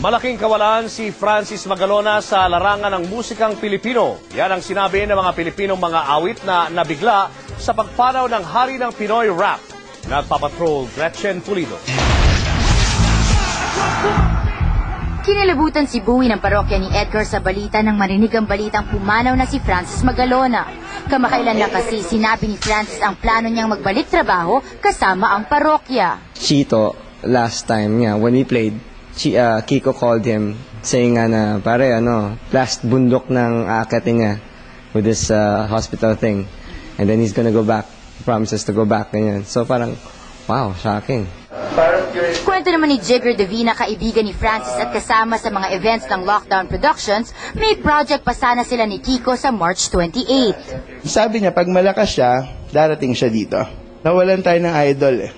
Malaking kawalan si Francis Magalona sa larangan ng musikang Pilipino. Yan ang sinabi ng mga Pilipinong mga awit na nabigla sa pagpanaw ng Hari ng Pinoy Rap. Nagpapatrol Gretchen Pulido. Kinilabutan si Bowie ng parokya ni Edgar sa balita nang marinig ang balitang pumanaw na si Francis Magalona. Kamakailan lang kasi sinabi ni Francis ang plano niyang magbalik trabaho kasama ang parokya. Chito, last time niya, when we played, Kiko called him saying na pare last bundok ng aakitin niya with this hospital thing. And then he's gonna go back, promises to go back. Ganyan. So parang, wow, shocking. Kwento naman ni Jigger Davina, kaibigan ni Francis at kasama sa mga events ng Lockdown Productions, may project pa sana sila ni Kiko sa March 28. Sabi niya, pag malakas siya, darating siya dito. Nawalan tayo ng idol eh.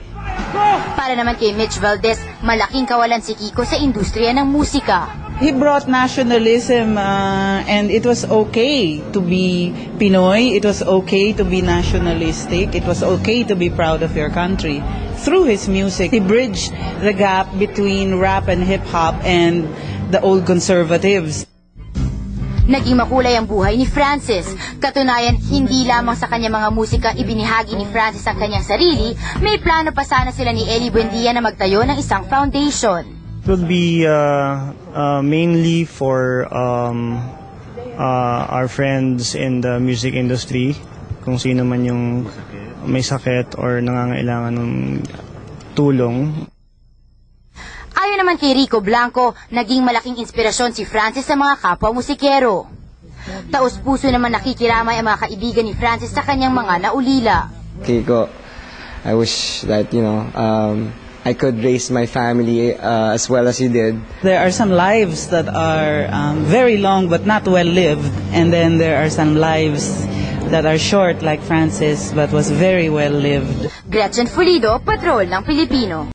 Para naman kay Mitch Valdez, malaking kawalan si Kiko sa industriya ng musika. He brought nationalism and it was okay to be Pinoy, it was okay to be nationalistic, it was okay to be proud of your country. Through his music, he bridged the gap between rap and hip-hop and the old conservatives. Naging makulay ang buhay ni Francis. Katunayan, hindi lamang sa kanyang mga musika ibinahagi ni Francis ang kanyang sarili, may plano pa sana sila ni Eli Buendia na magtayo ng isang foundation. It will be mainly for our friends in the music industry, kung sino man yung may sakit or nangangailangan ng tulong. Ayon naman kay Rico Blanco, naging malaking inspirasyon si Francis sa mga kapwa musikero. Taos-puso naman nakikiramay ang mga kaibigan ni Francis sa kanyang mga naulila. Kiko, I wish that, I could raise my family as well as you did. There are some lives that are very long but not well lived, and then there are some lives that are short like Francis but was very well lived. Gretchen Pulido, Patrol ng Pilipino.